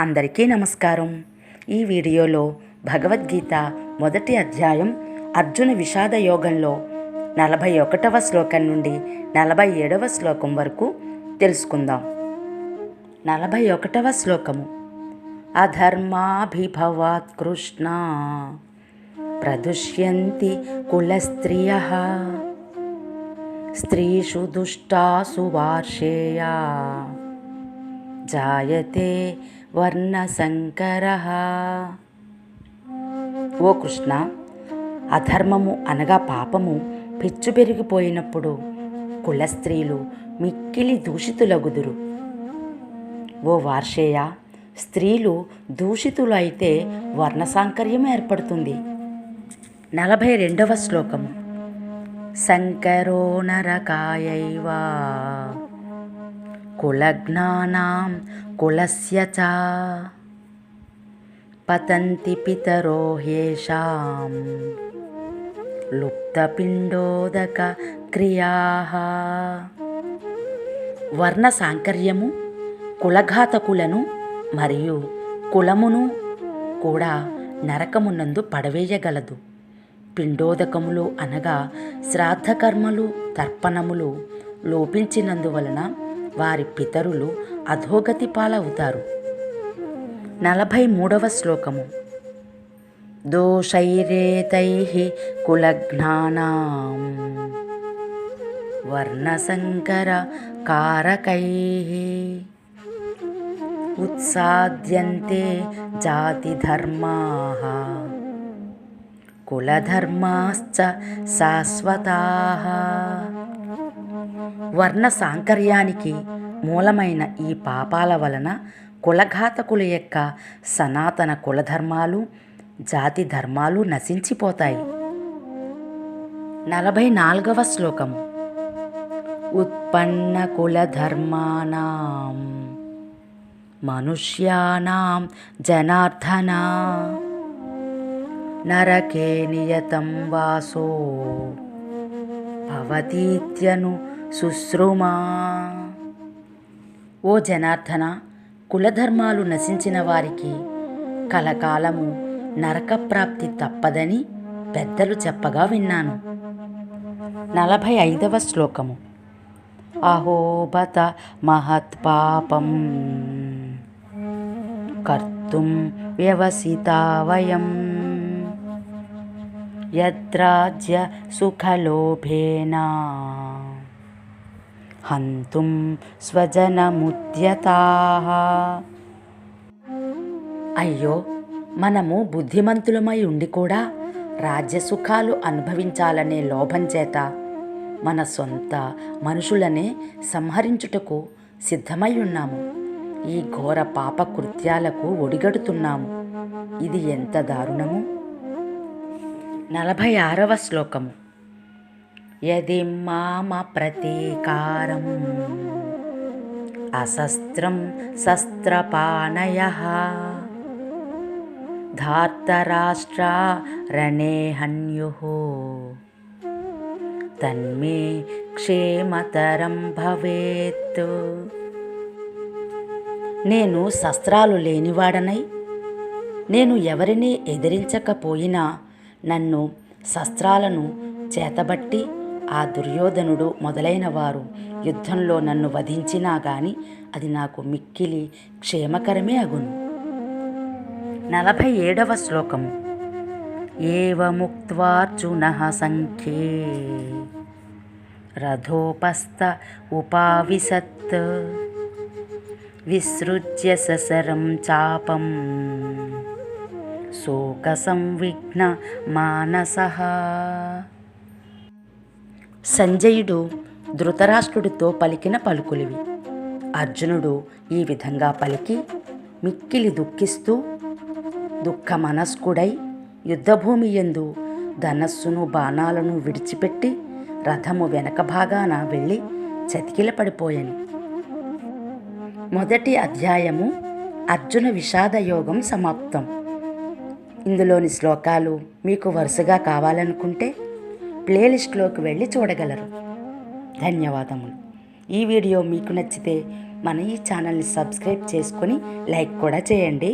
అందరికీ నమస్కారం. ఈ వీడియోలో భగవద్గీత మొదటి అధ్యాయం అర్జున విషాద యోగంలో 41వ శ్లోకం నుండి 47వ శ్లోకం వరకు తెలుసుకుందాం. 41వ శ్లోకము. అధర్మాభిభవాత్ కృష్ణ ప్రదుష్యంతి కులస్త్రియః స్త్రీషు దుష్టాసు వార్షేయా జాయతే వర్ణశంకరః. ఓ కృష్ణ, అధర్మము అనగా పాపము పెచ్చు పెరిగిపోయినప్పుడు కులస్త్రీలు మిక్కిలి దూషితులగుదురు. ఓ వార్షేయ, స్త్రీలు దూషితులు అయితే వర్ణసాంకర్యం ఏర్పడుతుంది. 42వ శ్లోకము. శంకరో నరకాయైవ కులజ్ఞానాం కులస్య చ పతంతి పితరో హ్యేషాం లుప్తపిండోదక క్రియాః. వర్ణ సాంకర్యము కులఘాతకులను మరియు కులమును కూడా నరకమునందు పడవేయగలదు. పిండోదకములు అనగా శ్రాద్ధకర్మలు తర్పణములు లోపించినందువలన వారి పితరులు అధోగతి పాలవుతారు. 43వ శ్లోకము. దోషైరేతైః కులజ్ఞానాం వర్ణసంకర కారకైః ఉత్సాద్యంతే జాతిధర్మాః కులధర్మాశ్చ శాశ్వతాః. వర్ణ సాంకర్యానికి మూలమైన ఈ పాపాల వలన కులఘాతకుల యొక్క సనాతన కులధర్మాలు జాతి ధర్మాలు నశించిపోతాయి. 44వ శ్లోకము. ఉత్పన్న కులధర్మాణం మనుష్యానాం జనార్దన నరకే నియతం వాసో భవతీత్యను శుశ్రుమా. ఓ జనార్దన, కులధర్మాలు నశించిన వారికి కలకాలము నరకప్రాప్తి తప్పదని పెద్దలు చెప్పగా విన్నాను. 45వ శ్లోకము. అహోబత మహత్పాపం కర్తుం వ్యవసితా వయం యద్రాజ్య సుఖలోభేన హంతుం స్వజనముద్యతాః. అయ్యో, మనము బుద్ధిమంతులమై ఉండి కూడా రాజ్యసుఖాలు అనుభవించాలనే లోభం చేత మన సొంత మనుషులనే సంహరించుటకు సిద్ధమై ఉన్నాము. ఈ ఘోర పాప కృత్యాలకు ఒడిగడుతున్నాము. ఇది ఎంత దారుణము. 46వ శ్లోకము. యది మామ ప్రతీకారం అశస్త్రం శస్త్రపాణయః ధార్తరాష్ట్రా రణే హన్యుః తన్మే క్షేమతరం భవేత్. నేను శస్త్రాలు లేనివాడనై నేను ఎవరిని ఎదిరించకపోయినా నన్ను శస్త్రాలను చేతబట్టి ఆ దుర్యోధనుడు మొదలైన వారు యుద్ధంలో నన్ను వధించినా గాని అది నాకు మిక్కిలి క్షేమకరమే అగును. 47వ శ్లోకము. ఏవముక్త్వార్జునః సంఖ్యే రథోపస్థ ఉపావిశత్ విసృజ్య ససరం చాపం శోక సంవిఘ్న మానసః. సంజయుడు ధృతరాష్ట్రుడితో పలికిన పలుకులివి. అర్జునుడు ఈ విధంగా పలికి మిక్కిలి దుఃఖిస్తూ దుఃఖమనస్కుడై యుద్ధభూమి యందు ధనస్సును బాణాలను విడిచిపెట్టి రథము వెనక భాగాన వెళ్ళి చతికిల పడిపోయాను. మొదటి అధ్యాయము అర్జున విషాద యోగం సమాప్తం. ఇందులోని శ్లోకాలు మీకు వరుసగా కావాలనుకుంటే ప్లేలిస్ట్లోకి వెళ్ళి చూడగలరు. ధన్యవాదములు. ఈ వీడియో మీకు నచ్చితే మన ఈ ఛానల్ని సబ్స్క్రైబ్ చేసుకొని లైక్ కూడా చేయండి.